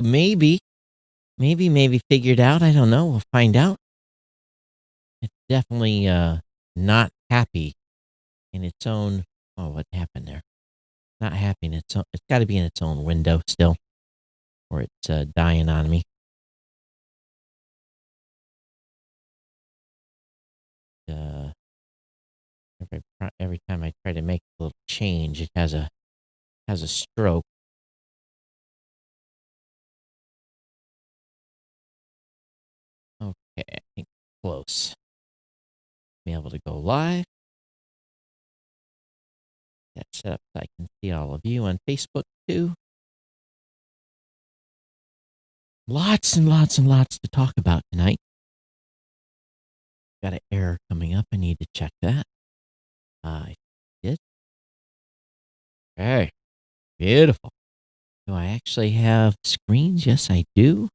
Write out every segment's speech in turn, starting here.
maybe, maybe figured out. I don't know. We'll find out. It's definitely not happy in its own. Oh, what happened there? Not happy in its own. It's got to be in its own window still, or it's dying on me. Uh, every time I try to make a little change, it has a stroke. Okay, I think close. Be able to go live. Get set up so I can see all of you on Facebook too. Lots and lots and lots to talk about tonight. Got an error coming up. I need to check that. I did. Okay, beautiful. Do I actually have screens? Yes, I do.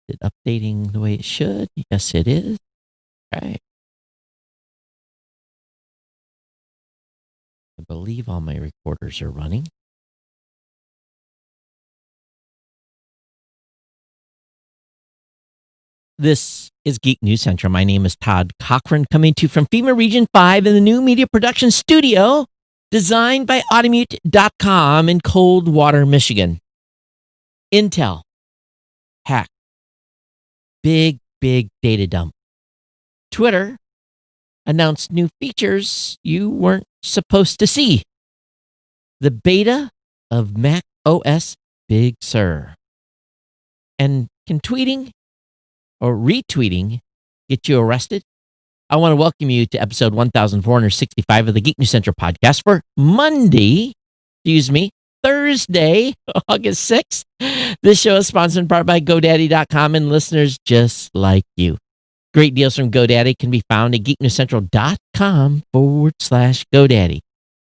Is it updating the way it should? Yes, it is. Okay. I believe all my recorders are running. This is Geek News Central. My name is Todd Cochran, coming to you from FEMA Region 5 in the new media production studio designed by Automute.com in Coldwater, Michigan. Intel. Hack. Big data dump. Twitter announced new features you weren't supposed to see. The beta of Mac OS Big Sur. And can tweeting or retweeting get you arrested? I want to welcome you to episode 1465 of the Geek News Central podcast for Thursday, August 6th. This show is sponsored in part by GoDaddy.com and listeners just like you. Great deals from GoDaddy can be found at geeknewscentral.com/GoDaddy.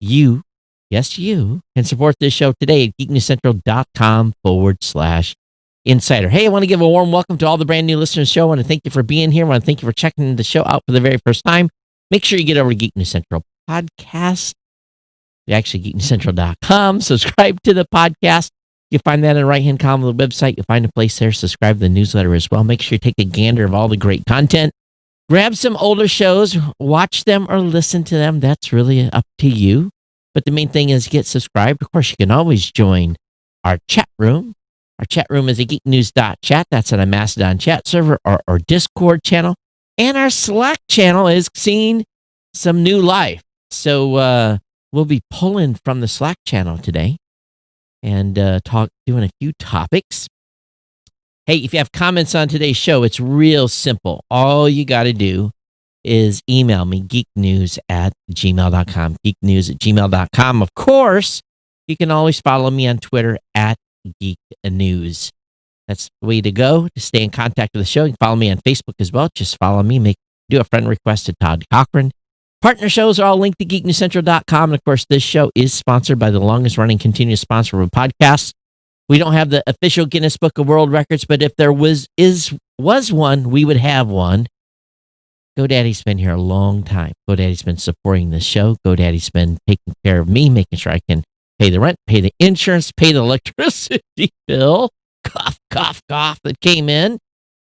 You, yes, you can support this show today at geeknewscentral.com/insider. Hey, I want to give a warm welcome to all the brand new listeners to the show. I want to thank you for being here. I want to thank you for checking the show out for the very first time. Make sure you get over to Geek News Central podcast. Actually, geeknewscentral.com. Subscribe to the podcast. You'll find that in the right-hand column of the website. You'll find a place there. Subscribe to the newsletter as well. Make sure you take a gander of all the great content. Grab some older shows. Watch them or listen to them. That's really up to you. But the main thing is get subscribed. Of course, you can always join our chat room. Our chat room is at geeknews.chat. That's on a Mastodon chat server or Discord channel. And our Slack channel is seeing some new life. So we'll be pulling from the Slack channel today and doing a few topics. Hey, if you have comments on today's show, it's real simple. All you got to do is email me, geeknews@gmail.com, geeknews@gmail.com. Of course, you can always follow me on Twitter at Geek News. That's the way to go to stay in contact with the show. You can follow me on Facebook as well. Just follow me. Do a friend request to Todd Cochran. Partner shows are all linked to geeknewscentral.com. And of course, this show is sponsored by the longest running continuous sponsor of podcasts. We don't have the official Guinness Book of World Records, but if there was one, we would have one. GoDaddy's been here a long time. GoDaddy's been supporting this show. GoDaddy's been taking care of me, making sure I can pay the rent, pay the insurance, pay the electricity bill. Cough, cough, cough that came in.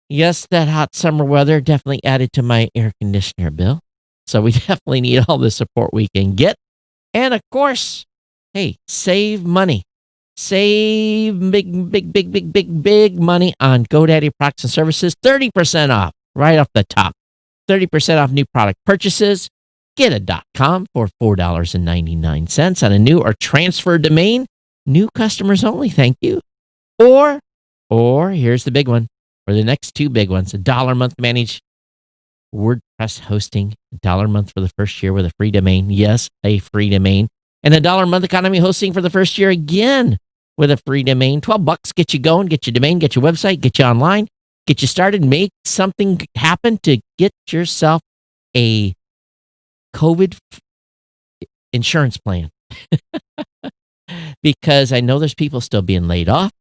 Yes, that hot summer weather definitely added to my air conditioner bill. So we definitely need all the support we can get. And of course, hey, save money. Save big money on GoDaddy products and services. 30% off right off the top. 30% off new product purchases. Get a .com for $4.99 on a new or transfer domain. New customers only, thank you. Or here's the big one, or the next two big ones. $1 a month to manage WordPress hosting. $1 a month for the first year with a free domain. Yes, a free domain. And $1 a month economy hosting for the first year again with a free domain. $12 get you going, get your domain, get your website, get you online, get you started, make something happen to get yourself a COVID insurance plan. Because I know there's people still being laid off.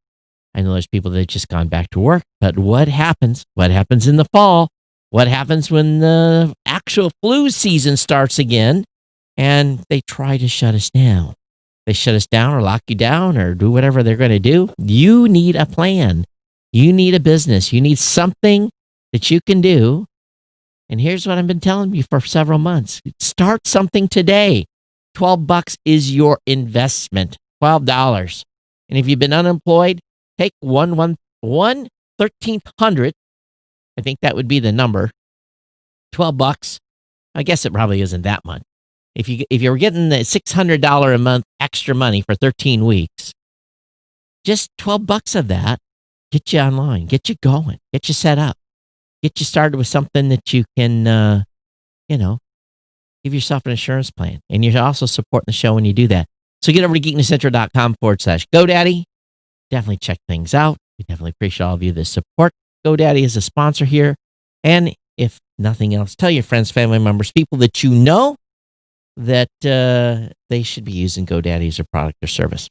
I know there's people that have just gone back to work. But what happens? What happens in the fall? What happens when the actual flu season starts again and they try to shut us down? they shut us down or lock you down or do whatever they're going to do. You need a plan. You need a business. You need something that you can do. And here's what I've been telling you for several months. Start something today. $12 is your investment. $12. And if you've been unemployed, take one 1300. I think that would be the number. $12. I guess it probably isn't that much. If you were getting the $600 a month extra money for 13 weeks, just $12 of that, get you online, get you going, get you set up, get you started with something that you can, give yourself an insurance plan. And you're also supporting the show when you do that. So get over to geeknesscentral.com/GoDaddy. Definitely check things out. We definitely appreciate all of you that support. GoDaddy is a sponsor here. And if nothing else, tell your friends, family members, people that you know that they should be using GoDaddy as a product or service.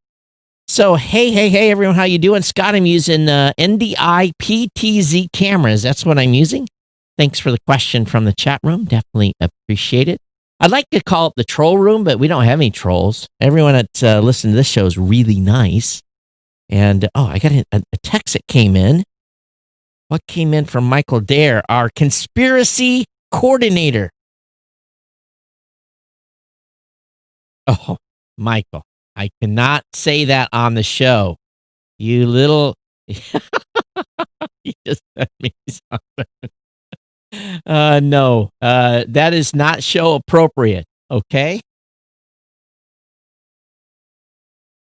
So, hey, everyone, how you doing? Scott, I'm using NDI PTZ cameras. That's what I'm using. Thanks for the question from the chat room. Definitely appreciate it. I'd like to call it the troll room, but we don't have any trolls. Everyone that's listening to this show is really nice. And, I got a text that came in. What came in from Michael Dare, our conspiracy coordinator? Oh, Michael, I cannot say that on the show. You little... You just sent me something. No, that is not show appropriate, okay?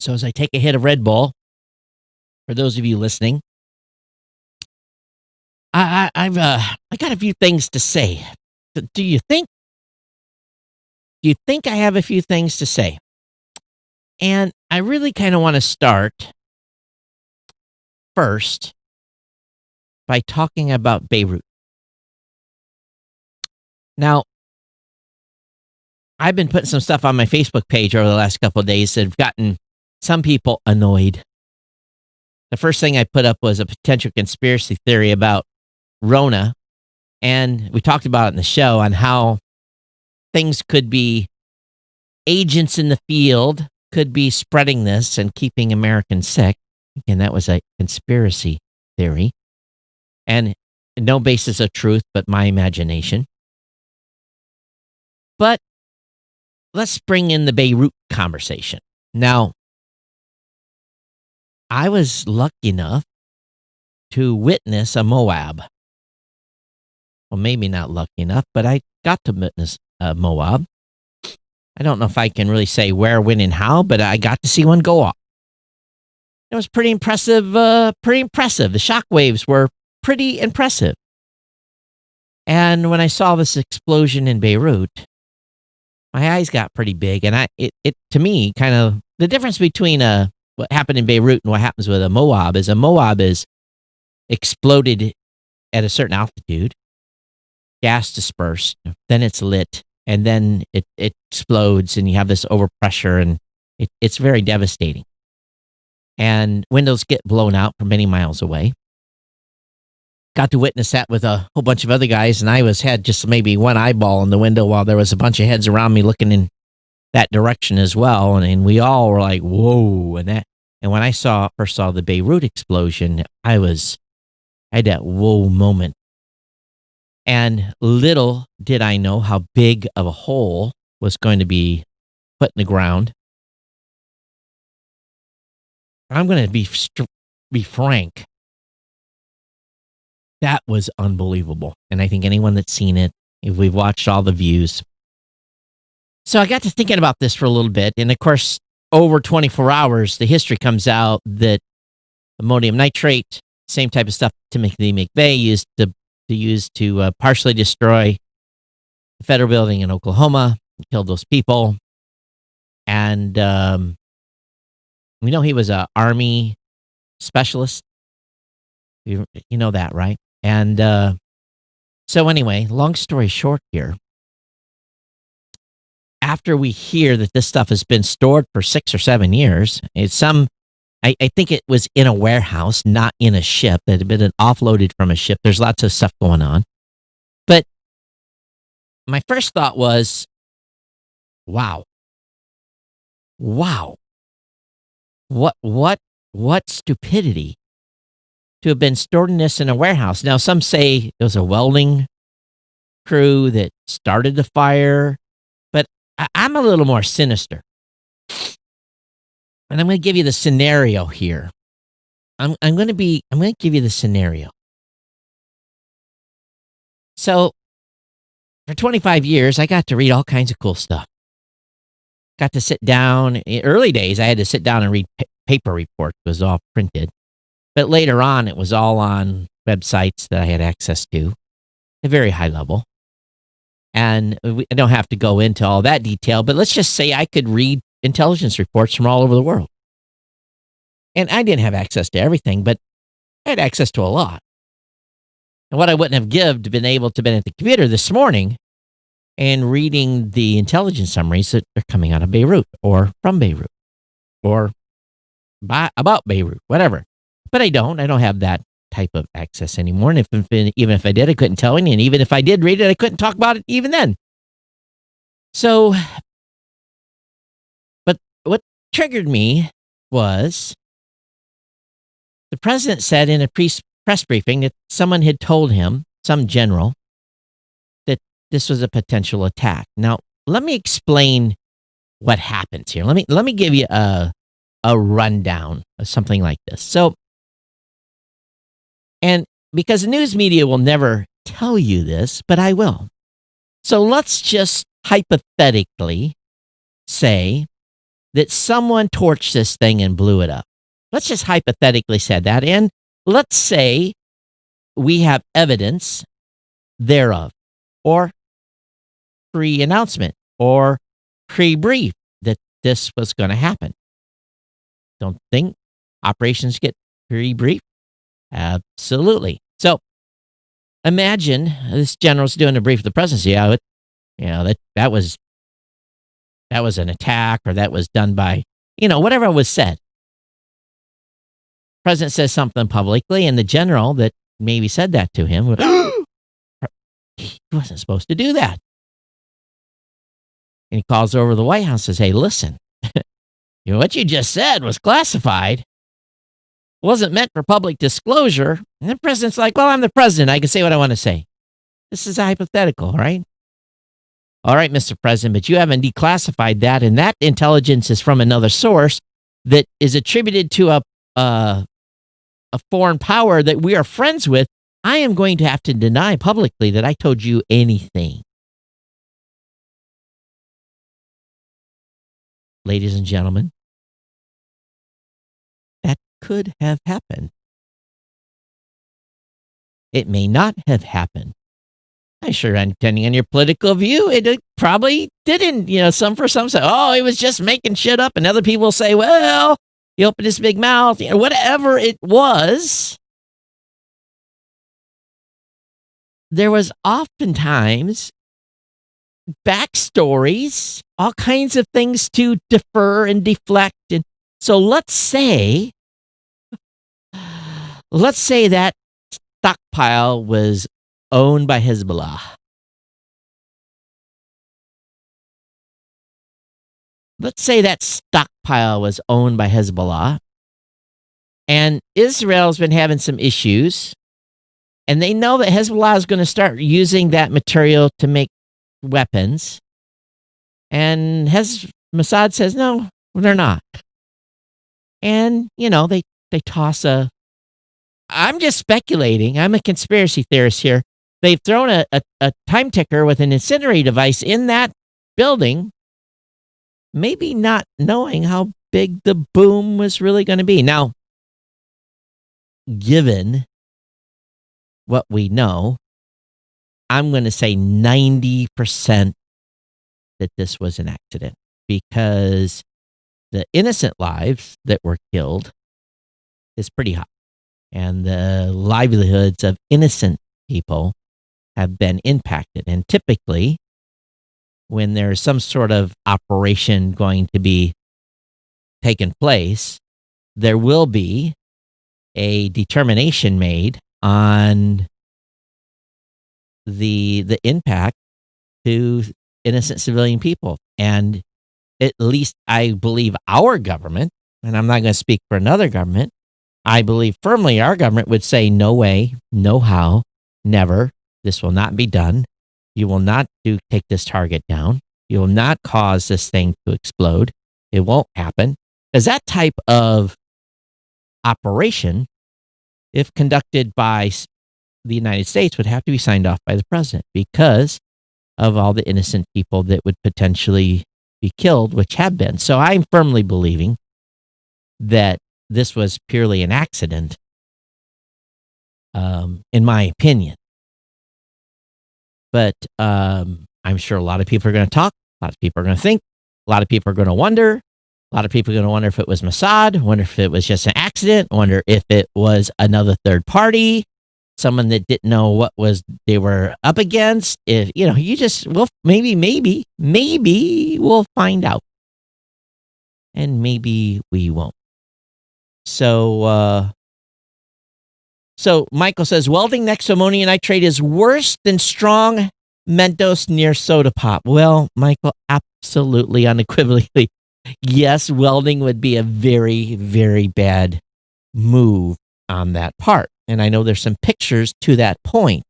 So as I take a hit of Red Bull, for those of you listening, I got a few things to say. Do you think I have a few things to say? And I really kind of want to start first by talking about Beirut. Now, I've been putting some stuff on my Facebook page over the last couple of days that have gotten some people annoyed. The first thing I put up was a potential conspiracy theory about Rona, and we talked about it in the show on how things could be agents in the field could be spreading this and keeping Americans sick. Again, that was a conspiracy theory and no basis of truth, but my imagination. But let's bring in the Beirut conversation. Now, I was lucky enough to witness a Moab. Well, maybe not lucky enough, but I got to witness a Moab. I don't know if I can really say where, when, and how, but I got to see one go off. It was pretty impressive. The shock waves were pretty impressive. And when I saw this explosion in Beirut, my eyes got pretty big. And it to me, kind of the difference between what happened in Beirut and what happens with a Moab is exploded at a certain altitude, gas dispersed, then it's lit, and then it explodes, and you have this overpressure, and it's very devastating. And windows get blown out from many miles away. Got to witness that with a whole bunch of other guys, and I had just maybe one eyeball in the window while there was a bunch of heads around me looking in that direction as well. And we all were like, whoa. And when I first saw the Beirut explosion, I had that whoa moment. And little did I know how big of a hole was going to be put in the ground. I'm going to be frank. That was unbelievable. And I think anyone that's seen it, if we've watched all the views. So I got to thinking about this for a little bit. And of course, over 24 hours, the history comes out that ammonium nitrate, same type of stuff Timothy McVeigh used to partially destroy the federal building in Oklahoma, killed those people. And we know he was an Army specialist. You know that, right? And so anyway, long story short here, after we hear that this stuff has been stored for 6 or 7 years, I think it was in a warehouse, not in a ship. It had been offloaded from a ship. There's lots of stuff going on. But my first thought was, wow. What stupidity to have been storing this in a warehouse. Now, some say it was a welding crew that started the fire, but I'm a little more sinister. And I'm going to give you the scenario here. I'm going to give you the scenario. So, for 25 years, I got to read all kinds of cool stuff. Got to sit down. In early days, I had to sit down and read paper reports. It was all printed. But later on, it was all on websites that I had access to at a very high level. And I don't have to go into all that detail, but let's just say I could read intelligence reports from all over the world. And I didn't have access to everything, but I had access to a lot. And what I wouldn't have been able to been at the computer this morning and reading the intelligence summaries that are coming out of Beirut or from Beirut or about Beirut, whatever. But I don't have that type of access anymore. And even if I did, I couldn't tell any. And even if I did read it, I couldn't talk about it even then. So, but what triggered me was the president said in a press briefing that someone had told him, some general, that this was a potential attack. Now, let me explain what happens here. Let me give you a rundown of something like this. So, and because the news media will never tell you this, but I will. So let's just hypothetically say that someone torched this thing and blew it up. Let's just hypothetically say that. And let's say we have evidence thereof, or pre-announcement, or pre-brief that this was going to happen. Don't think operations get pre-brief? Absolutely. So imagine this general's doing a brief of the presidency. That was an attack, or that was done by, whatever was said. President says something publicly, and the general that maybe said that to him, he wasn't supposed to do that. And he calls over the White House and says, hey, listen, what you just said was classified. Wasn't meant for public disclosure. And the president's like, well, I'm the president. I can say what I want to say. This is a hypothetical, right? All right, Mr. President, but you haven't declassified that, and that intelligence is from another source that is attributed to a foreign power that we are friends with. I am going to have to deny publicly that I told you anything. Ladies and gentlemen, that could have happened. It may not have happened. I'm sure, depending on your political view, it probably didn't. Some say, oh, he was just making shit up. And other people say, well, he opened his big mouth. Whatever it was, there was oftentimes backstories, all kinds of things to defer and deflect. And so let's say that stockpile was owned by Hezbollah. Let's say that stockpile was owned by Hezbollah, and Israel's been having some issues, and they know that Hezbollah is going to start using that material to make weapons, and Mossad says, no, they're not. And, they toss I'm just speculating. I'm a conspiracy theorist here. They've thrown a time ticker with an incendiary device in that building, maybe not knowing how big the boom was really going to be. Now, given what we know, I'm going to say 90% that this was an accident, because the innocent lives that were killed is pretty high. And the livelihoods of innocent people have been impacted. And typically, when there's some sort of operation going to be taking place, there will be a determination made on the impact to innocent civilian people. And at least I believe our government, and I'm not going to speak for another government, I believe firmly our government would say, no way, no how, never. This will not be done. You will not take this target down. You will not cause this thing to explode. It won't happen. Because that type of operation, if conducted by the United States, would have to be signed off by the president because of all the innocent people that would potentially be killed, which have been. So I'm firmly believing that this was purely an accident, in my opinion. But I'm sure a lot of people are going to talk. A lot of people are going to think. A lot of people are going to wonder. A lot of people are going to wonder if it was Mossad, wonder if it was just an accident, wonder if it was another third party, someone that didn't know what they were up against. If maybe we'll find out. And maybe we won't. So Michael says, welding next to ammonium nitrate is worse than strong Mentos near soda pop. Well, Michael, absolutely, unequivocally, yes, welding would be a very, very bad move on that part. And I know there's some pictures to that point.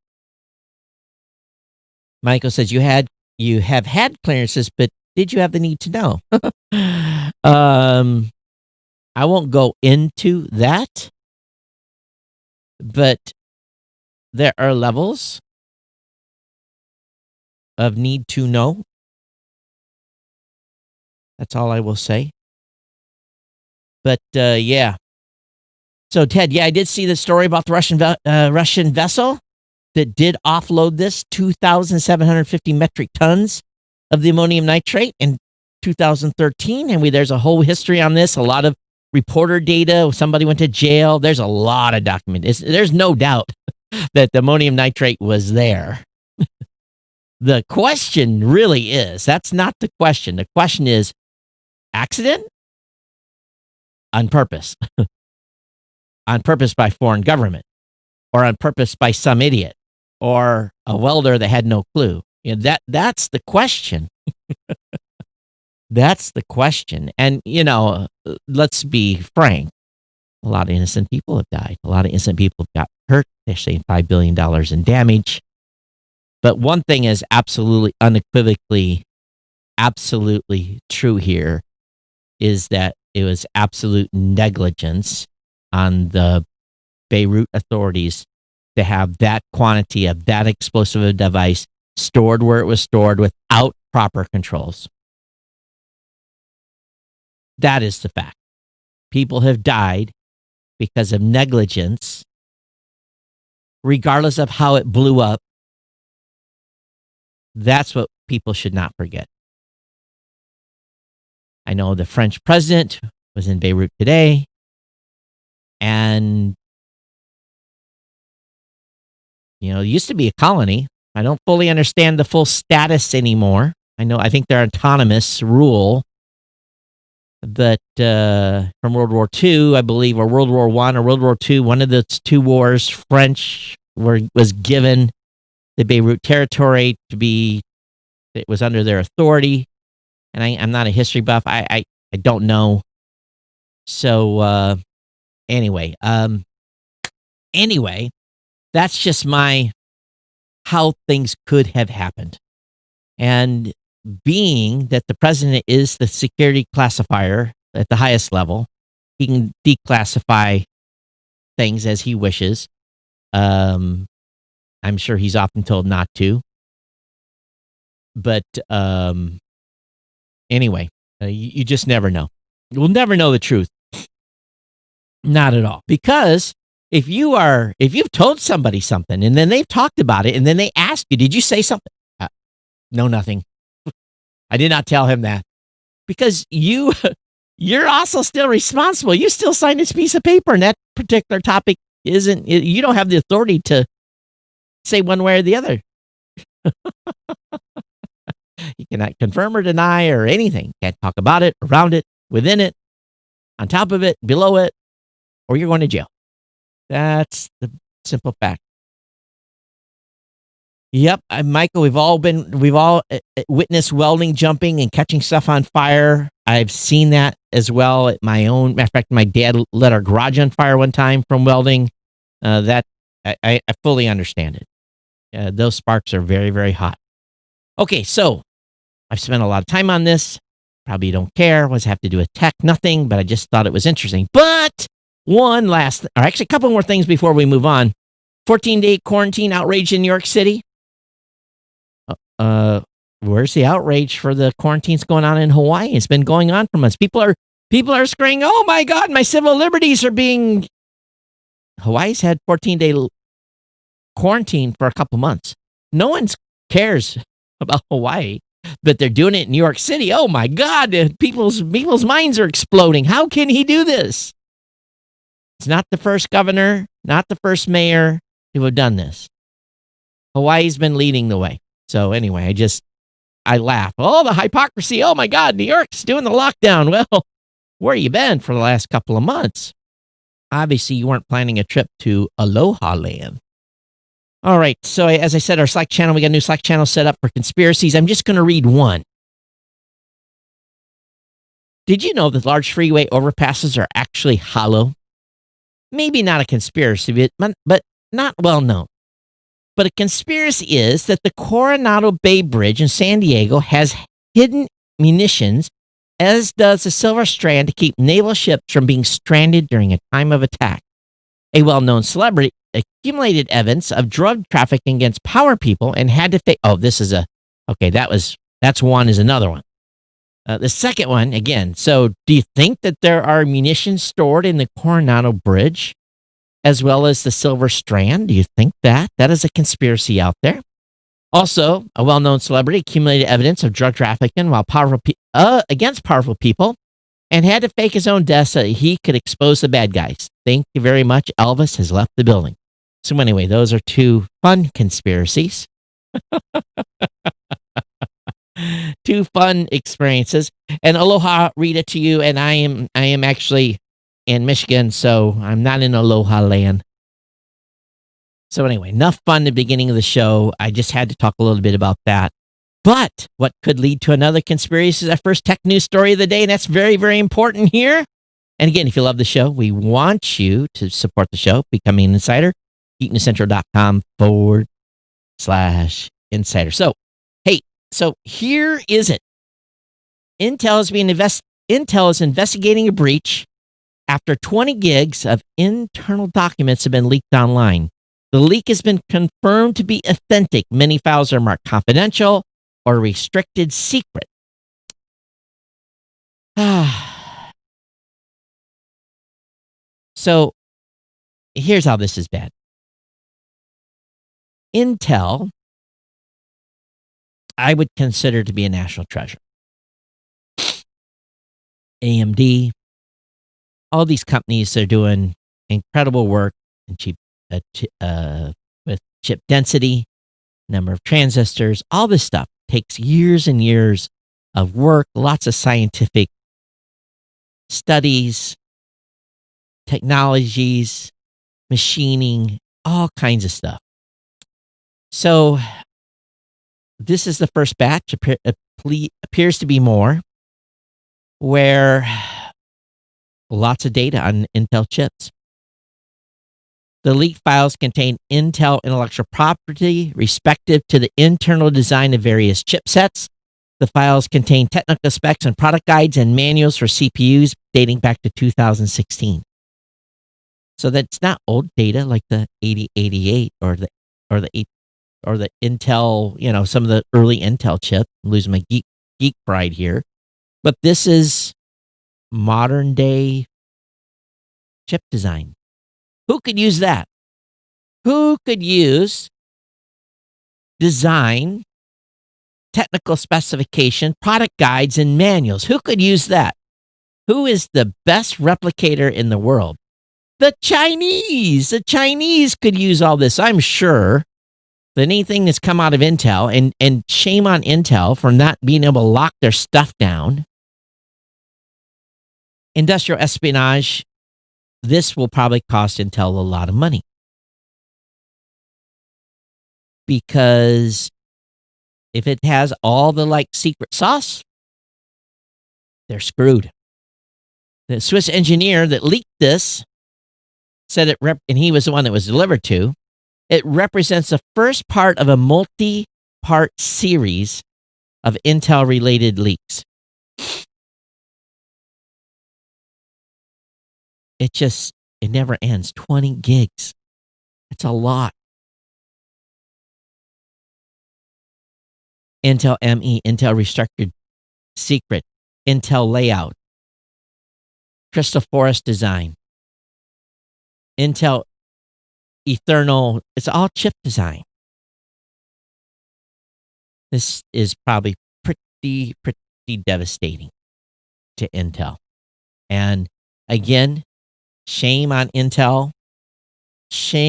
Michael says, you have had clearances, but did you have the need to know? I won't go into that, but there are levels of need to know. That's all I will say. But yeah. So Ted, yeah, I did see the story about the Russian vessel that did offload this 2,750 metric tons of the ammonium nitrate in 2013. And there's a whole history on this. A lot of reporter data. Somebody went to jail. There's a lot of documentation. There's no doubt that the ammonium nitrate was there. The question really is, that's not the question. The question is, accident? On purpose. On purpose by foreign government. Or on purpose by some idiot. Or a welder that had no clue. That's the question. That's the question. And, let's be frank. A lot of innocent people have died. A lot of innocent people got hurt. They're saying $5 billion in damage. But one thing is absolutely, unequivocally, absolutely true here is that it was absolute negligence on the Beirut authorities to have that quantity of that explosive device stored where it was stored without proper controls. That is the fact. People have died because of negligence, regardless of how it blew up. That's what people should not forget. I know the French president was in Beirut today, and it used to be a colony. I don't fully understand the full status anymore. I think they're autonomous rule. But from World War II, I believe, or World War I or World War II, one of the two wars, French was given the Beirut territory it was under their authority. And I'm not a history buff. I don't know. So anyway, that's just how things could have happened. And being that the president is the security classifier at the highest level, he can declassify things as he wishes. I'm sure he's often told not to. But anyway, you just never know. We'll never know the truth. Not at all. Because if you've told somebody something and then they've talked about it and then they ask you, did you say something? No, nothing. I did not tell him that. Because you're also still responsible. You still signed this piece of paper, and that particular topic you don't have the authority to say one way or the other. You cannot confirm or deny or anything. Can't talk about it, around it, within it, on top of it, below it, or you're going to jail. That's the simple fact. Yep, Michael, we've all witnessed welding, jumping, and catching stuff on fire. I've seen that as well at my own. Matter of fact, my dad lit our garage on fire one time from welding. That I fully understand it. Those sparks are very, very hot. Okay, so I've spent a lot of time on this. Probably don't care. What's it have to do with tech? Nothing, but I just thought it was interesting. But actually a couple more things before we move on. 14-day quarantine outrage in New York City. Where's the outrage for the quarantines going on in Hawaii? It's been going on for months. People are screaming, "Oh my God, my civil liberties are being." Hawaii's had 14-day quarantine for a couple months. No one cares about Hawaii, but they're doing it in New York City. Oh my God, people's minds are exploding. How can he do this? It's not the first governor, not the first mayor who have done this. Hawaii's been leading the way. So anyway, I laugh. Oh, the hypocrisy. Oh my God, New York's doing the lockdown. Well, where you been for the last couple of months? Obviously, you weren't planning a trip to Aloha Land. All right. So as I said, our Slack channel, we got a new Slack channel set up for conspiracies. I'm just going to read one. Did you know that large freeway overpasses are actually hollow? Maybe not a conspiracy, but not well known. But a conspiracy is that the Coronado Bay Bridge in San Diego has hidden munitions, as does the Silver Strand, to keep naval ships from being stranded during a time of attack. A well-known celebrity accumulated evidence of drug trafficking against power people and had to face. Oh, this is that's one is another one. The second one, again, so do you think that there are munitions stored in the Coronado Bridge as well as the Silver Strand? Do you think that? That is a conspiracy out there. Also, a well-known celebrity accumulated evidence of drug trafficking while against powerful people and had to fake his own death so that he could expose the bad guys. Thank you very much. Elvis has left the building. So anyway, those are two fun conspiracies. Two fun experiences. And aloha, Rita, to you. And I am actually in Michigan, so I'm not in Aloha Land. So anyway, enough fun at the beginning of the show. I just had to talk a little bit about that. But what could lead to another conspiracy is our first tech news story of the day, and that's very, very important here. And again, if you love the show, we want you to support the show, becoming an insider, geeknewscentral.com/insider. So here is it. Intel is investigating a breach after 20 gigs of internal documents have been leaked online. The leak has been confirmed to be authentic. Many files are marked confidential or restricted secret. So here's how this is bad. Intel, I would consider to be a national treasure. AMD, all these companies are doing incredible work and with chip density, number of transistors, all this stuff takes years and years of work, lots of scientific studies, technologies, machining, all kinds of stuff. So this is the first batch, appears to be more, where lots of data on Intel chips. The leaked files contain Intel intellectual property respective to the internal design of various chipsets. The files contain technical specs and product guides and manuals for CPUs dating back to 2016. So that's not old data like the 8088 or the Intel, some of the early Intel chips. I'm losing my geek pride here. But this is modern day chip design. Who could use that? Who could use design, technical specification, product guides, and manuals? Who could use that? Who is the best replicator in the world? The Chinese. The Chinese could use all this, I'm sure, than anything that's come out of Intel. And shame on Intel for not being able to lock their stuff down. Industrial espionage. This will probably cost Intel a lot of money. because if it has all the secret sauce, they're screwed. The Swiss engineer that leaked this said and he was the one that was delivered to, it represents the first part of a multi-part series of Intel-related leaks. It never ends. 20 gigs. That's a lot. Intel ME, Intel Restructured Secret, Intel Layout, Crystal Forest Design, Intel Eternal. It's all chip design. This is probably pretty devastating to Intel. And again, shame on Intel. Shame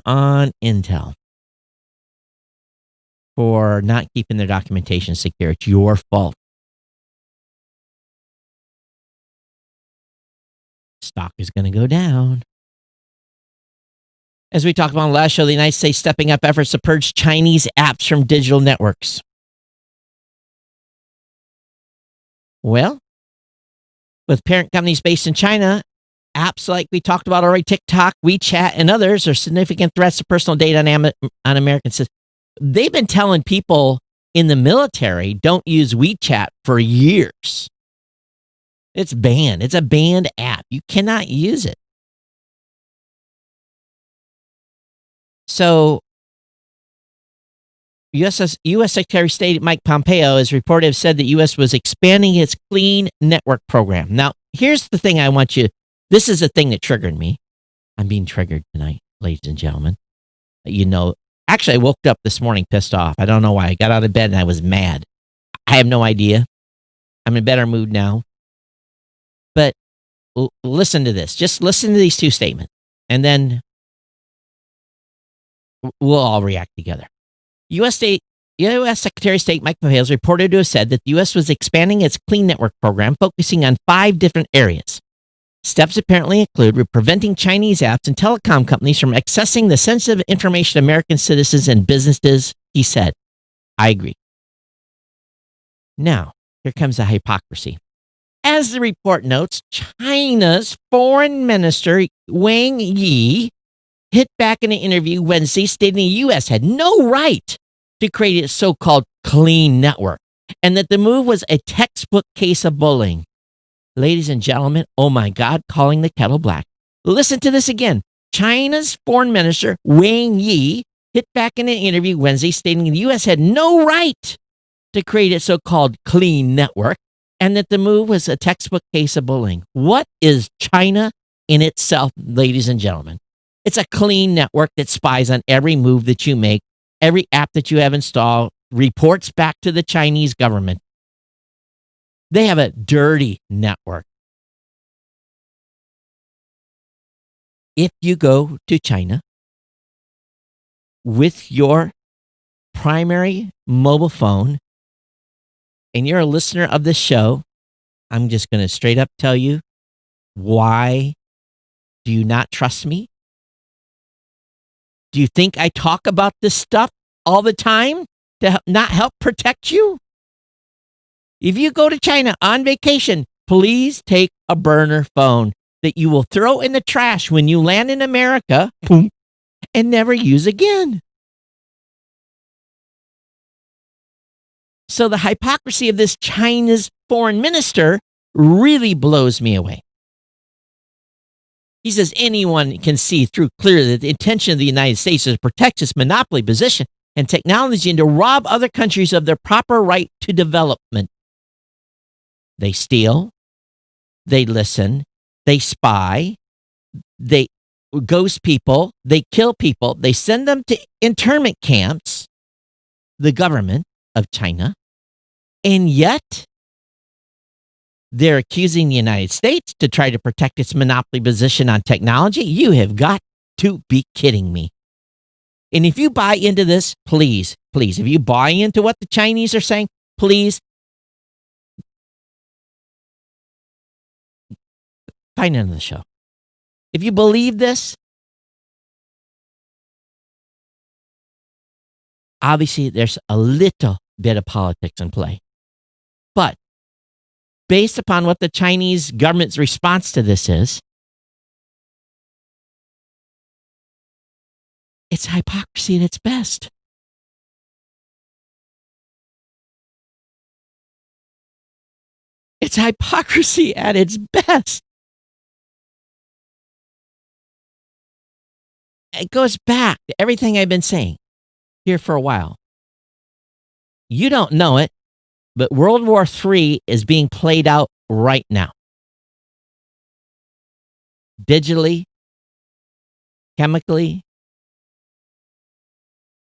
on Intel for not keeping their documentation secure. It's your fault. Stock is going to go down. As we talked about on the last show, the United States stepping up efforts to purge Chinese apps from digital networks. Well, with parent companies based in China, apps like we talked about already, TikTok, WeChat, and others are significant threats to personal data on Americans. They've been telling people in the military, don't use WeChat for years. It's banned. It's a banned app. You cannot use it. So, U.S. Secretary of State Mike Pompeo has reported have said that U.S. was expanding its clean network program. Now, here's the thing I want you. This is the thing that triggered me. I'm being triggered tonight, ladies and gentlemen. Actually, I woke up this morning pissed off. I don't know why. I got out of bed and I was mad. I have no idea. I'm in a better mood now. But listen to this. Just listen to these two statements. And then we'll all react together. U.S. Secretary of State Mike Pompeo is reported to have said that the U.S. was expanding its clean network program, focusing on 5 different areas. Steps apparently include preventing Chinese apps and telecom companies from accessing the sensitive information of American citizens and businesses, he said. I agree. Now, here comes the hypocrisy. As the report notes, China's foreign minister, Wang Yi, hit back in an interview Wednesday stating the U.S. had no right to create a so-called clean network and that the move was a textbook case of bullying. Ladies and gentlemen, oh my God, calling the kettle black. Listen to this again. China's foreign minister, Wang Yi, hit back in an interview Wednesday stating the U.S. had no right to create a so-called clean network and that the move was a textbook case of bullying. What is China in itself, ladies and gentlemen? It's a clean network that spies on every move that you make, every app that you have installed, reports back to the Chinese government. They have a dirty network. If you go to China with your primary mobile phone and you're a listener of this show, I'm just going to straight up tell you, why do you not trust me? Do you think I talk about this stuff all the time to not help protect you? If you go to China on vacation, please take a burner phone that you will throw in the trash when you land in America and never use again. So the hypocrisy of this China's foreign minister really blows me away. He says anyone can see through clearly that the intention of the United States is to protect its monopoly position and technology and to rob other countries of their proper right to development. They steal, they listen, they spy, they ghost people, they kill people, they send them to internment camps, the government of China, and yet they're accusing the United States to try to protect its monopoly position on technology. You have got to be kidding me. And if you buy into this, please, if you buy into what the Chinese are saying, please find another show. If you believe this, obviously there's a little bit of politics in play. But based upon what the Chinese government's response to this is, it's hypocrisy at its best. It's hypocrisy at its best. It goes back to everything I've been saying here for a while. You don't know it, but World War III is being played out right now. Digitally, chemically,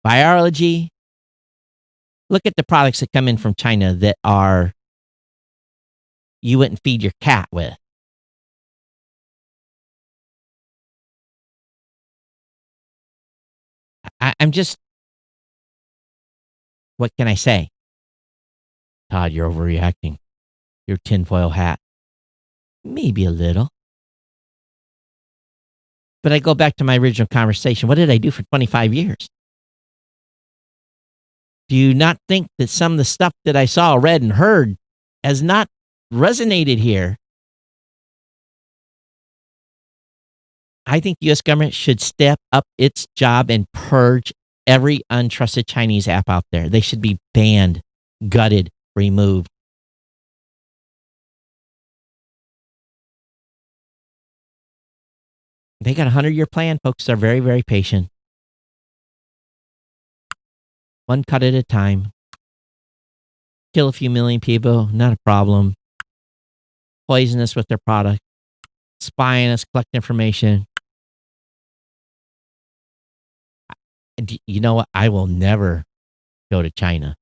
biology. Look at the products that come in from China that are you wouldn't feed your cat with. I'm just, what can I say? Todd, you're overreacting. Your tinfoil hat. Maybe a little. But I go back to my original conversation. What did I do for 25 years? Do you not think that some of the stuff that I saw, read, and heard has not resonated here? I think the U.S. government should step up its job and purge every untrusted Chinese app out there. They should be banned, gutted, removed. They got a 100-year plan, folks. They're very, very patient. One cut at a time. Kill a few million people, not a problem. Poison us with their product. Spy on us, collect information. You know what? I will never go to China.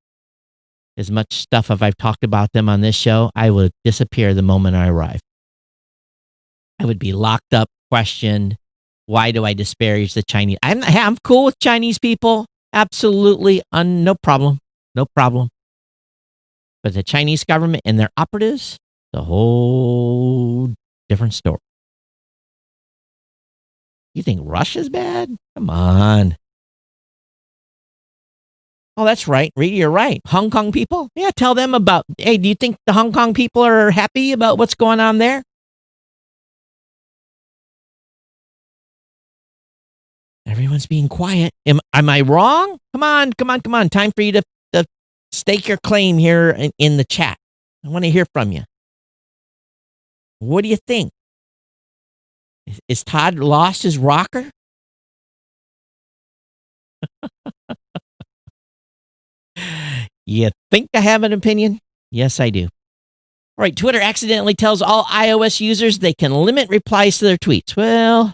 As much stuff as I've talked about them on this show, I will disappear the moment I arrive. I would be locked up, questioned. Why do I disparage the Chinese? I'm cool with Chinese people. Absolutely. No problem. No problem. But the Chinese government and their operatives, the whole different story. You think Russia's bad? Come on. Oh, that's right. Rita, you're right. Hong Kong people? Yeah, tell them about, hey, do you think the Hong Kong people are happy about what's going on there? Everyone's being quiet. Am I wrong? Come on. Time for you to stake your claim here in the chat. I want to hear from you. What do you think? Is Todd lost his rocker? You think I have an opinion? Yes, I do. All right, Twitter accidentally tells all iOS users they can limit replies to their tweets. Well,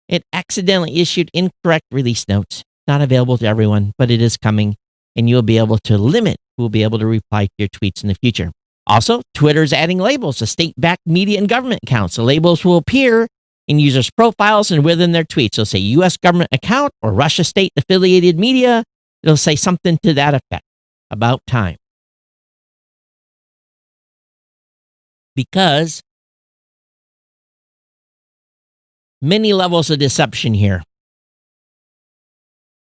it accidentally issued incorrect release notes. Not available to everyone, but it is coming, and you'll be able to limit who will be able to reply to your tweets in the future. Also, Twitter's adding labels to state-backed media and government accounts. The labels will appear in users' profiles and within their tweets. It'll say U.S. government account or Russia state-affiliated media. It'll say something to that effect. About time. Because many levels of deception here.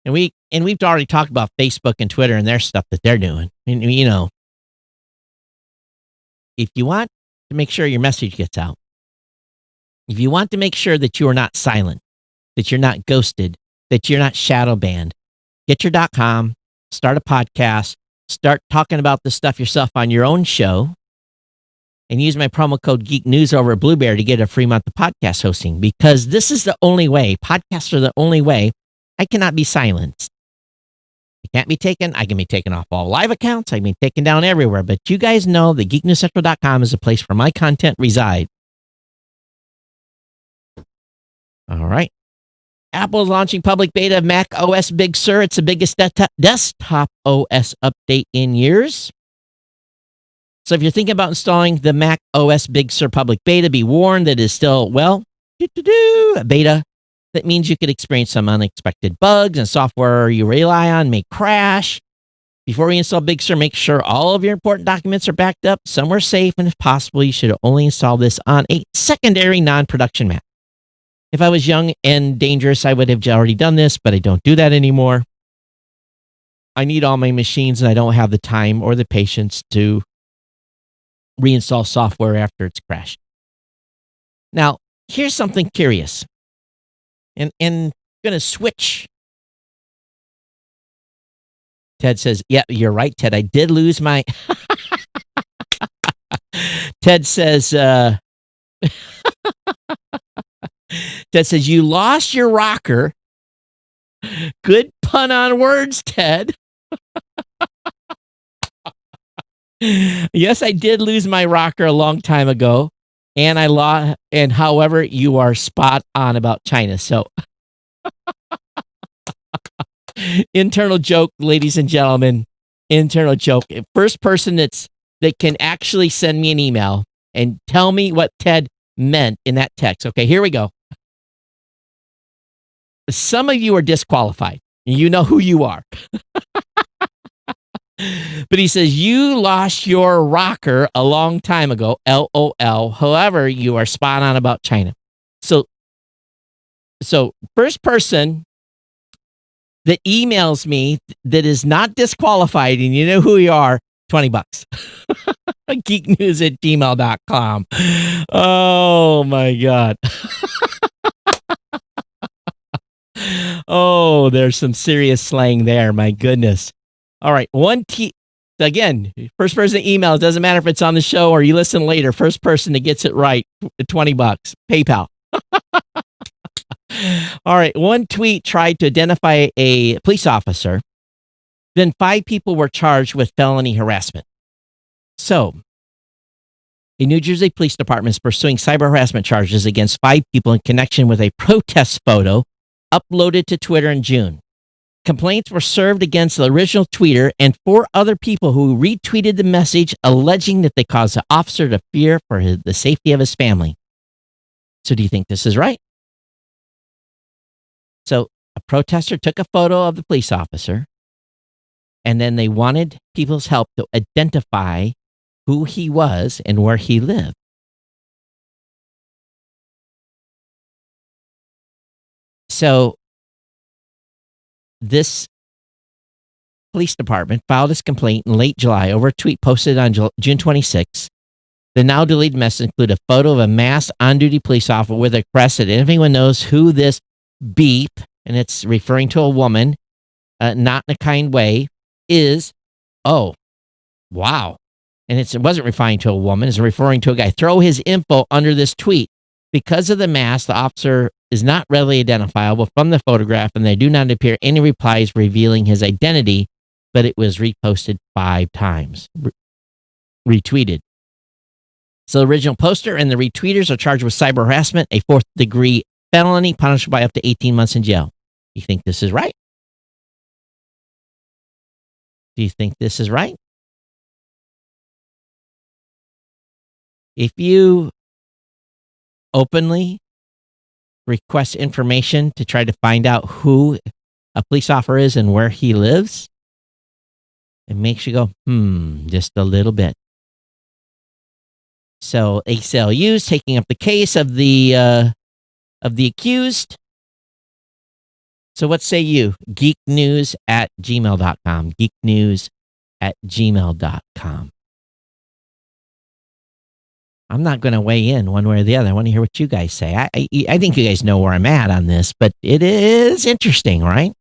And we've already talked about Facebook and Twitter and their stuff that they're doing. And you know, if you want to make sure your message gets out, if you want to make sure that you are not silent, that you're not ghosted, that you're not shadow banned, get your .com, start a podcast, start talking about this stuff yourself on your own show, and use my promo code Geek News over at Blueberry to get a free month of podcast hosting, because this is the only way. Podcasts are the only way. I cannot be silenced. I can't be taken. I can be taken off all live accounts. I can be taken down everywhere. But you guys know that geeknewscentral.com is a place where my content resides. All right. Apple is launching public beta of Mac OS Big Sur. It's the biggest desktop OS update in years. So if you're thinking about installing the Mac OS Big Sur public beta, be warned that it is still, a beta. That means you could experience some unexpected bugs, and software you rely on may crash. Before you install Big Sur, make sure all of your important documents are backed up, somewhere safe, and if possible, you should only install this on a secondary non-production Mac. If I was young and dangerous, I would have already done this, but I don't do that anymore. I need all my machines and I don't have the time or the patience to reinstall software after it's crashed. Now, here's something curious. And going to switch. Ted says, yeah, you're right, Ted. I did lose my... Ted says, you lost your rocker. Good pun on words, Ted. Yes, I did lose my rocker a long time ago. And however, you are spot on about China. So internal joke, ladies and gentlemen, internal joke. First person that can actually send me an email and tell me what Ted meant in that text. Okay, here we go. Some of you are disqualified. You know who you are. But he says, you lost your rocker a long time ago, LOL. However, you are spot on about China. So first person that emails me that is not disqualified, and you know who you are, $20. geeknews@gmail.com. Oh, my God. Oh, there's some serious slang there. My goodness. All right. Again, first person to email. It doesn't matter if it's on the show or you listen later. First person that gets it right, $20. PayPal. All right. One tweet tried to identify a police officer. Then 5 people were charged with felony harassment. So, a New Jersey police department is pursuing cyber harassment charges against 5 people in connection with a protest photo uploaded to Twitter in June. Complaints were served against the original tweeter and 4 other people who retweeted the message alleging that they caused the officer to fear for the safety of his family. So do you think this is right? So a protester took a photo of the police officer, and then they wanted people's help to identify who he was and where he lived. So this police department filed its complaint in late July over a tweet posted on June 26. The now deleted message included a photo of a masked on-duty police officer with a crest. And if anyone knows who this beep, and it's referring to a woman, not in a kind way, is, oh, wow. And it wasn't referring to a woman, it's referring to a guy. Throw his info under this tweet. Because of the mask, the officer is not readily identifiable from the photograph, and there do not appear any replies revealing his identity, but it was reposted 5 times. Retweeted. So the original poster and the retweeters are charged with cyber harassment, a 4th-degree felony punishable by up to 18 months in jail. You think this is right? Do you think this is right? If you openly request information to try to find out who a police officer is and where he lives, it makes you go, just a little bit. So ACLU is taking up the case of the accused. So what say you? geeknews@gmail.com. geeknews@gmail.com. I'm not going to weigh in one way or the other. I want to hear what you guys say. I think you guys know where I'm at on this, but it is interesting, right?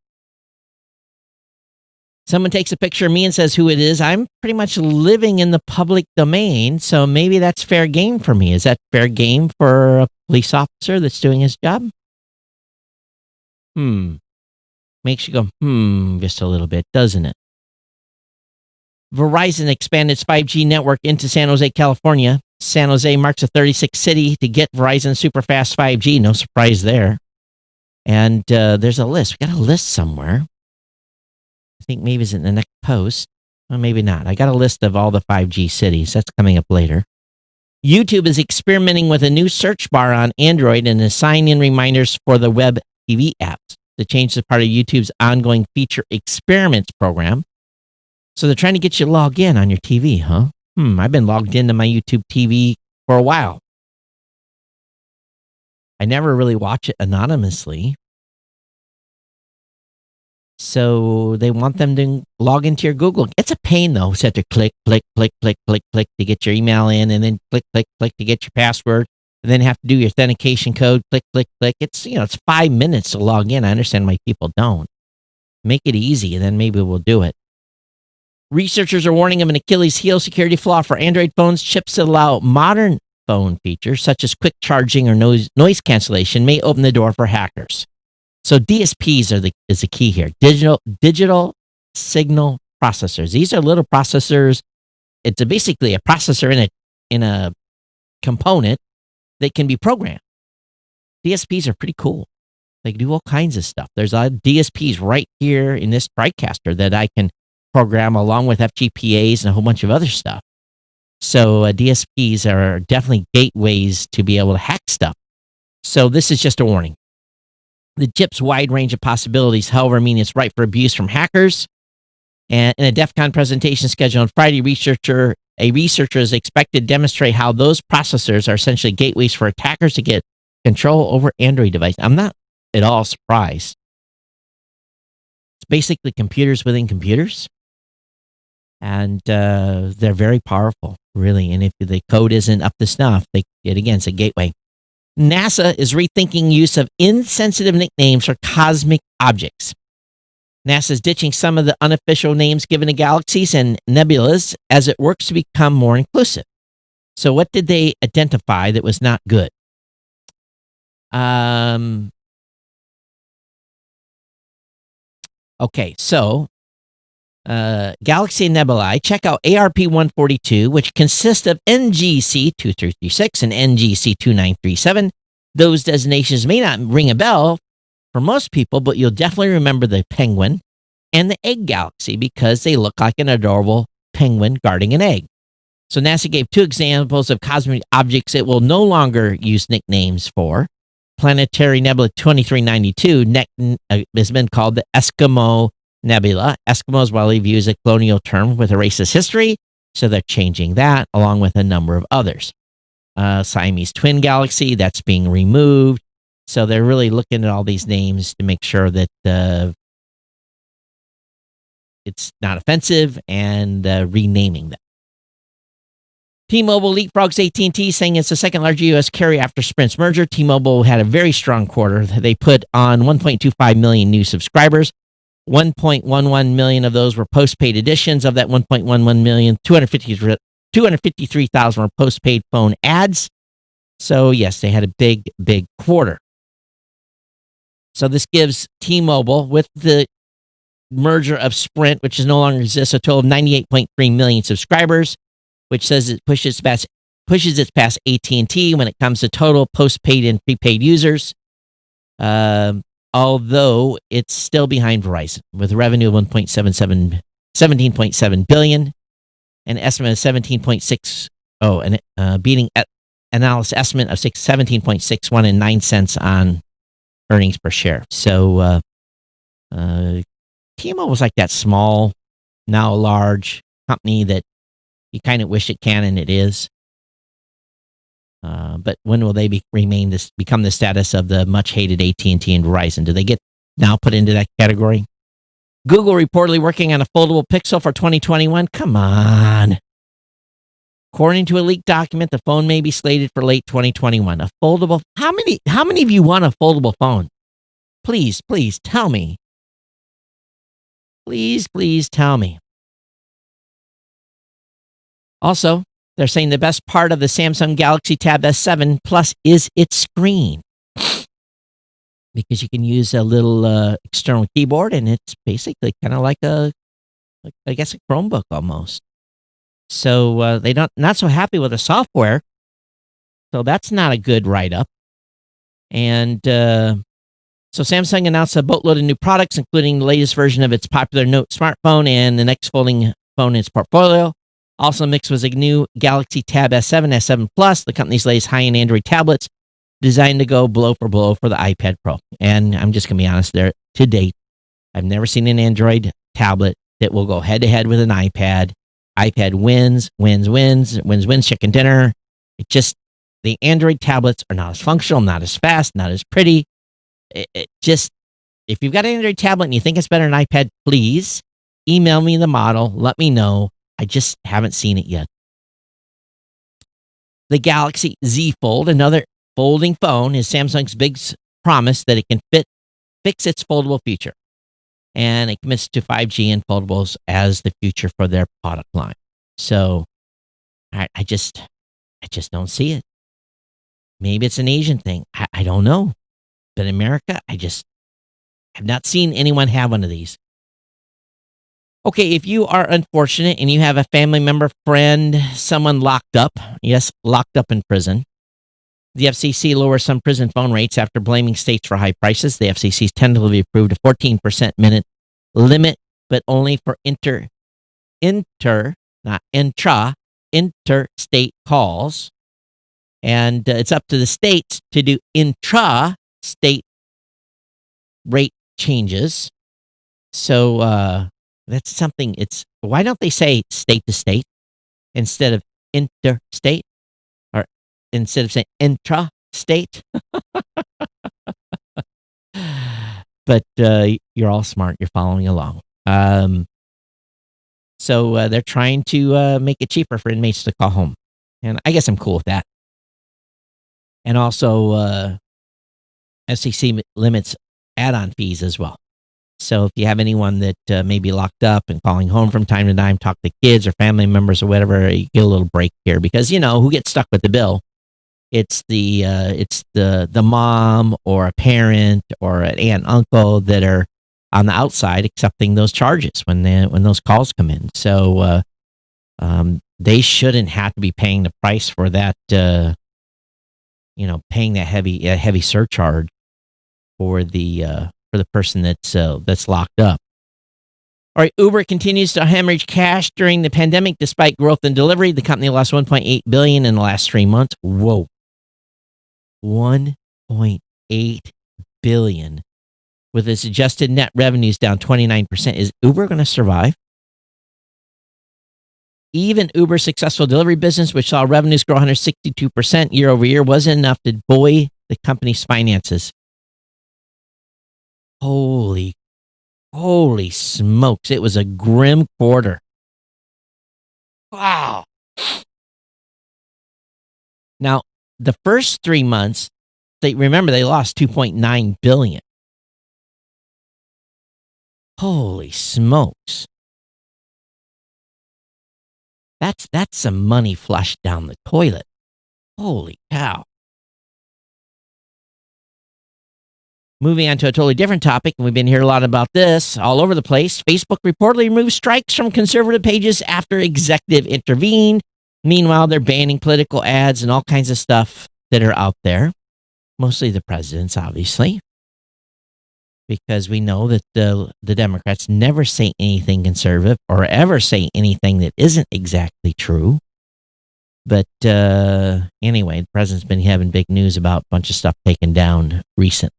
Someone takes a picture of me and says who it is. I'm pretty much living in the public domain, so maybe that's fair game for me. Is that fair game for a police officer that's doing his job? Makes you go, just a little bit, doesn't it? Verizon expanded its 5G network into San Jose, California. San Jose marks the 36th city to get Verizon superfast 5G. No surprise there. And there's a list. We got a list somewhere. I think maybe it's in the next post. Well, maybe not. I got a list of all the 5G cities. That's coming up later. YouTube is experimenting with a new search bar on Android and is sign-in reminders for the web TV apps. The change is part of YouTube's ongoing feature experiments program. So they're trying to get you to log in on your TV, huh? I've been logged into my YouTube TV for a while. I never really watch it anonymously. So they want them to log into your Google. It's a pain though. So you have to click, click, click, click, click, click to get your email in, and then click, click, click to get your password, and then have to do your authentication code. Click, click, click. It's it's 5 minutes to log in. I understand why people don't. Make it easy, and then maybe we'll do it. Researchers are warning of an Achilles heel security flaw for Android phones. Chips that allow modern phone features such as quick charging or noise cancellation may open the door for hackers. So DSPs is the key here. Digital signal processors. These are little processors. It's basically a processor in a component that can be programmed. DSPs are pretty cool. They do all kinds of stuff. There's a lot of DSPs right here in this TriCaster that I can program along with FGPAs and a whole bunch of other stuff. So DSPs are definitely gateways to be able to hack stuff. So this is just a warning. The chip's wide range of possibilities, however, mean it's ripe for abuse from hackers. And in a DEF CON presentation scheduled on Friday, a researcher is expected to demonstrate how those processors are essentially gateways for attackers to get control over Android devices. I'm not at all surprised. It's basically computers within computers. And they're very powerful, really. And if the code isn't up to snuff, it's a gateway. NASA is rethinking use of insensitive nicknames for cosmic objects. NASA is ditching some of the unofficial names given to galaxies and nebulas as it works to become more inclusive. So what did they identify that was not good? Okay, so Galaxy and Nebulae, check out ARP-142, which consists of NGC-2336 and NGC-2937. Those designations may not ring a bell for most people, but you'll definitely remember the penguin and the egg galaxy because they look like an adorable penguin guarding an egg. So NASA gave 2 examples of cosmic objects it will no longer use nicknames for. Planetary Nebula 2392 has been called the Eskimo Nebula. Eskimos widely viewed as a colonial term with a racist history, so they're changing that along with a number of others. Siamese Twin Galaxy, that's being removed. So they're really looking at all these names to make sure that it's not offensive and renaming them. T-Mobile leapfrogs AT&T, saying it's the second largest U.S. carrier after Sprint's merger. T-Mobile had a very strong quarter. They put on 1.25 million new subscribers. 1.11 million of those were postpaid additions. Of that 1.11 million, 253,000 were postpaid phone ads. So yes, they had a big quarter. So this gives T-Mobile, with the merger of Sprint, which no longer exists, a total of 98.3 million subscribers, which says it pushes its past AT&T when it comes to total postpaid and prepaid users. Although it's still behind Verizon with revenue of 17.7 billion, an estimate of 17.6, and beating analyst estimate of 17.61 and 9 cents on earnings per share. So T-Mobile was like that small, now large company that you kind of wish it can, and it is. But when will they become the status of the much hated AT&T and Verizon? Do they get now put into that category? Google reportedly working on a foldable Pixel for 2021. Come on. According to a leaked document, the phone may be slated for late 2021. A foldable. How many of you want a foldable phone? Please tell me. Please tell me. Also, they're saying the best part of the Samsung Galaxy Tab S7 Plus is its screen. Because you can use a little external keyboard, and it's basically kind of like a Chromebook almost. So they're not so happy with the software. So that's not a good write-up. And so Samsung announced a boatload of new products, including the latest version of its popular Note smartphone and the next folding phone in its portfolio. Also mixed was a new Galaxy Tab S7, S7 Plus, the company's latest high-end Android tablets, designed to go blow for the iPad Pro. And I'm just going to be honest there, to date, I've never seen an Android tablet that will go head-to-head with an iPad. iPad wins, chicken dinner. The Android tablets are not as functional, not as fast, not as pretty. if you've got an Android tablet and you think it's better than iPad, please email me the model. Let me know. I just haven't seen it yet. The Galaxy Z Fold, another folding phone, is Samsung's big promise that it can fix its foldable feature. And it commits to 5G and foldables as the future for their product line. So I just don't see it. Maybe it's an Asian thing. I don't know. But in America, I just have not seen anyone have one of these. Okay, if you are unfortunate and you have a family member, friend, someone locked up, yes, locked up in prison, the FCC lowers some prison phone rates after blaming states for high prices. The FCC's tentatively approved a 14% minute limit, but only for interstate calls. And it's up to the states to do intra-state rate changes. So that's something. Why don't they say state to state instead of interstate, or instead of saying intra-state? But you're all smart. You're following along. So they're trying to make it cheaper for inmates to call home. And I guess I'm cool with that. And also, FCC limits add-on fees as well. So if you have anyone that may be locked up and calling home from time to time, talk to kids or family members or whatever, you get a little break here because, who gets stuck with the bill? It's the mom or a parent or an aunt and uncle that are on the outside accepting those charges when those calls come in. So they shouldn't have to be paying the price for that. Paying that heavy surcharge for the person that's locked up. All right, Uber continues to hemorrhage cash during the pandemic despite growth in delivery. The company lost $1.8 billion in the last 3 months. Whoa. $1.8 billion, with its adjusted net revenues down 29%. Is Uber going to survive? Even Uber's successful delivery business, which saw revenues grow 162% year over year, wasn't enough to buoy the company's finances. Holy smokes. It was a grim quarter. Wow. Now, the first 3 months, they lost $2.9 billion. Holy smokes. That's some money flushed down the toilet. Holy cow. Moving on to a totally different topic, and we've been hearing a lot about this all over the place. Facebook reportedly removed strikes from conservative pages after executive intervened. Meanwhile, they're banning political ads and all kinds of stuff that are out there. Mostly the president's, obviously. Because we know that the Democrats never say anything conservative or ever say anything that isn't exactly true. But anyway, the president's been having big news about a bunch of stuff taken down recently.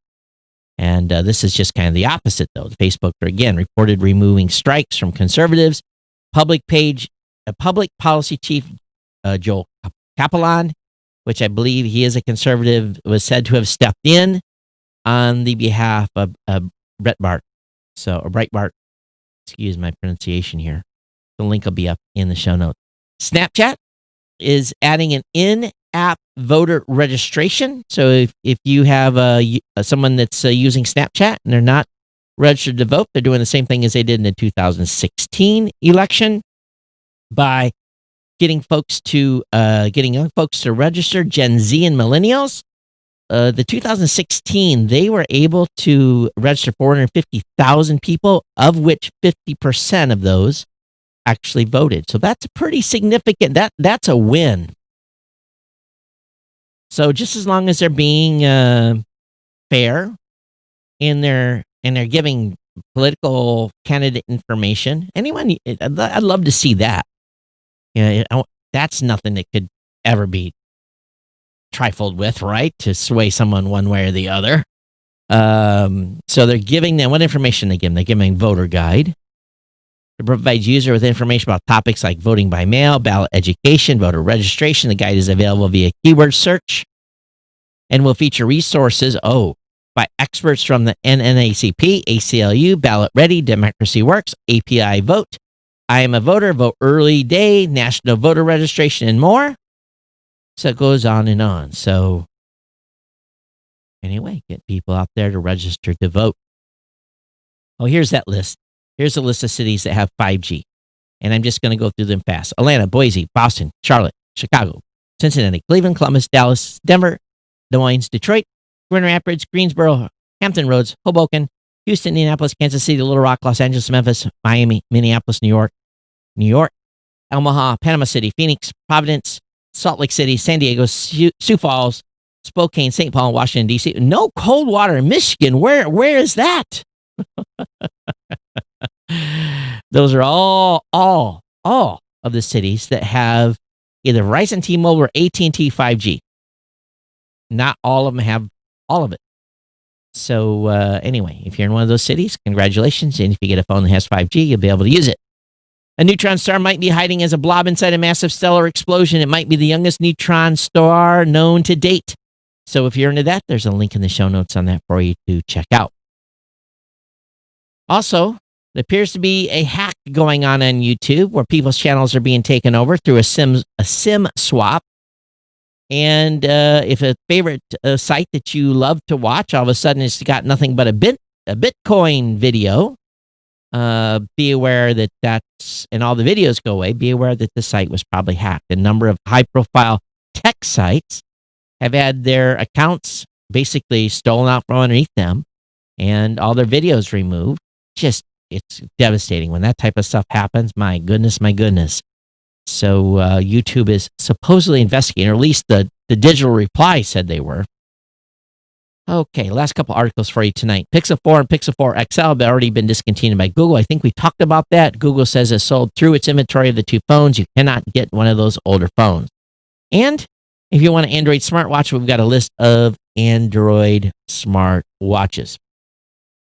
And this is just kind of the opposite, though. Facebook, again, reported removing strikes from conservatives. Public policy chief Joel Kaplan, which I believe he is a conservative, was said to have stepped in on the behalf of Breitbart. Excuse my pronunciation here. The link will be up in the show notes. Snapchat is adding an in-app voter registration. So if you have someone that's using Snapchat and they're not registered to vote, they're doing the same thing as they did in the 2016 election by getting young folks to register, Gen Z and millennials. The 2016, they were able to register 450,000 people, of which 50% of those actually voted. So that's pretty significant. That's a win. So just as long as they're being fair and they're giving political candidate information, I'd love to see that. That's nothing that could ever be trifled with, right? To sway someone one way or the other. So they're giving them, what information they give them? They give them a voter guide. It provides user with information about topics like voting by mail, ballot education, voter registration. The guide is available via keyword search and will feature resources. Oh, by experts from the NNACP, ACLU, Ballot Ready, Democracy Works, API Vote, I Am a Voter, Vote Early Day, National Voter Registration, and more. So it goes on and on. So anyway, get people out there to register to vote. Oh, here's that list. Here's a list of cities that have 5G. And I'm just going to go through them fast. Atlanta, Boise, Boston, Charlotte, Chicago, Cincinnati, Cleveland, Columbus, Dallas, Denver, Des Moines, Detroit, Grand Rapids, Greensboro, Hampton Roads, Hoboken, Houston, Indianapolis, Kansas City, Little Rock, Los Angeles, Memphis, Miami, Minneapolis, New York, Omaha, Panama City, Phoenix, Providence, Salt Lake City, San Diego, Sioux Falls, Spokane, St. Paul, Washington, D.C. No Coldwater, Michigan. Where is that? Those are all of the cities that have either Verizon, T-Mobile, or AT&T 5G. Not all of them have all of it. So anyway, if you're in one of those cities, congratulations. And if you get a phone that has 5G, you'll be able to use it. A neutron star might be hiding as a blob inside a massive stellar explosion. It might be the youngest neutron star known to date. So if you're into that, there's a link in the show notes on that for you to check out. Also, there appears to be a hack going on YouTube where people's channels are being taken over through a SIM swap. And if a favorite site that you love to watch, all of a sudden it's got nothing but a Bitcoin video, be aware that that's, and all the videos go away, be aware that the site was probably hacked. A number of high-profile tech sites have had their accounts basically stolen out from underneath them and all their videos removed. It's devastating when that type of stuff happens. My goodness. So YouTube is supposedly investigating, or at least the Digital Reply said they were. Okay, last couple articles for you tonight. Pixel 4 and Pixel 4 XL have already been discontinued by Google. I think we talked about that. Google says it sold through its inventory of the two phones. You cannot get one of those older phones. And if you want an Android smartwatch, we've got a list of Android smartwatches.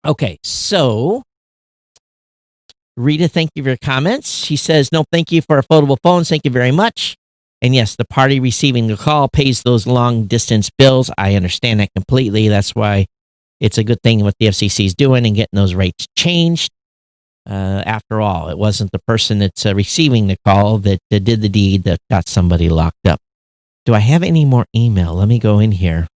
Okay, so Rita, thank you for your comments. She says, no, thank you for foldable phones. Thank you very much. And yes, the party receiving the call pays those long distance bills. I understand that completely. That's why it's a good thing what the FCC is doing and getting those rates changed. After all, it wasn't the person that's receiving the call that did the deed that got somebody locked up. Do I have any more email? Let me go in here.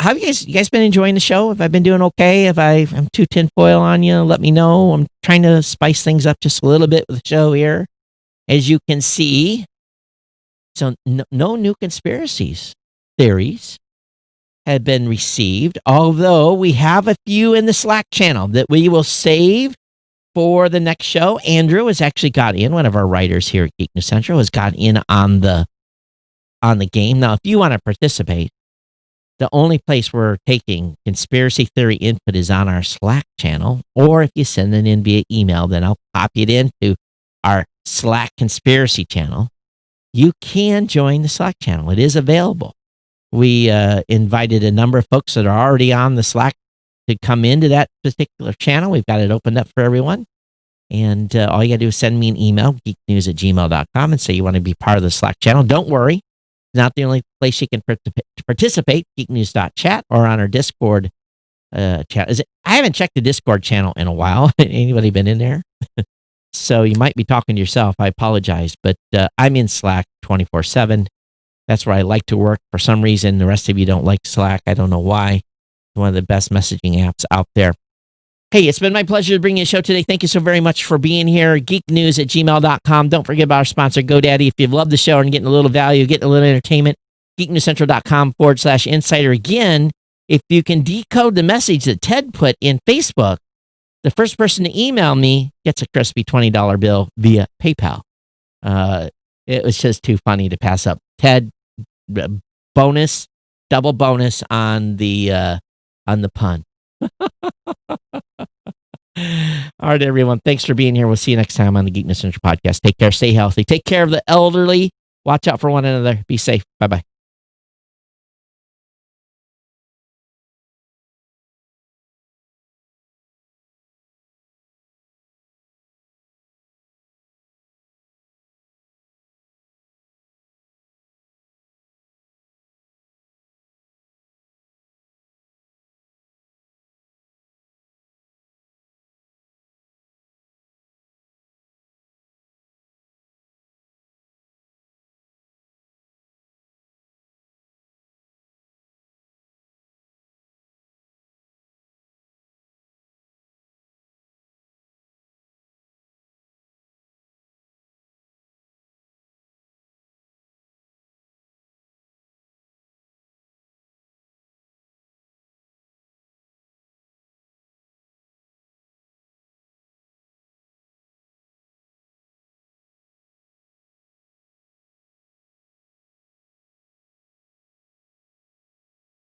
How have you guys been enjoying the show? Have I been doing okay? I'm too tinfoil on you? Let me know. I'm trying to spice things up just a little bit with the show here. As you can see, so no new conspiracies theories have been received, although we have a few in the Slack channel that we will save for the next show. Andrew has actually got in, one of our writers here at Geek News Central, has got in on the game. Now, if you want to participate, the only place we're taking conspiracy theory input is on our Slack channel, or if you send it in via email, then I'll copy it into our Slack conspiracy channel. You can join the Slack channel. It is available. We invited a number of folks that are already on the Slack to come into that particular channel. We've got it opened up for everyone. And all you got to do is send me an email, geeknews@gmail.com, and say you want to be part of the Slack channel. Don't worry. It's not the only place you can participate, geeknews.chat, or on our Discord chat. I haven't checked the Discord channel in a while. Anybody been in there? So you might be talking to yourself. I apologize, but I'm in Slack 24/7. That's where I like to work. For some reason, the rest of you don't like Slack. I don't know why. It's one of the best messaging apps out there. Hey, it's been my pleasure to bring you a show today. Thank you so very much for being here. geeknews@gmail.com. Don't forget about our sponsor, GoDaddy. If you've loved the show and getting a little value, getting a little entertainment, geeknewscentral.com/insider. Again, if you can decode the message that Ted put in Facebook, the first person to email me gets a crispy $20 bill via PayPal. It was just too funny to pass up. Ted, double bonus on the pun. All right, everyone. Thanks for being here. We'll see you next time on the Geek News Central podcast. Take care. Stay healthy. Take care of the elderly. Watch out for one another. Be safe. Bye-bye.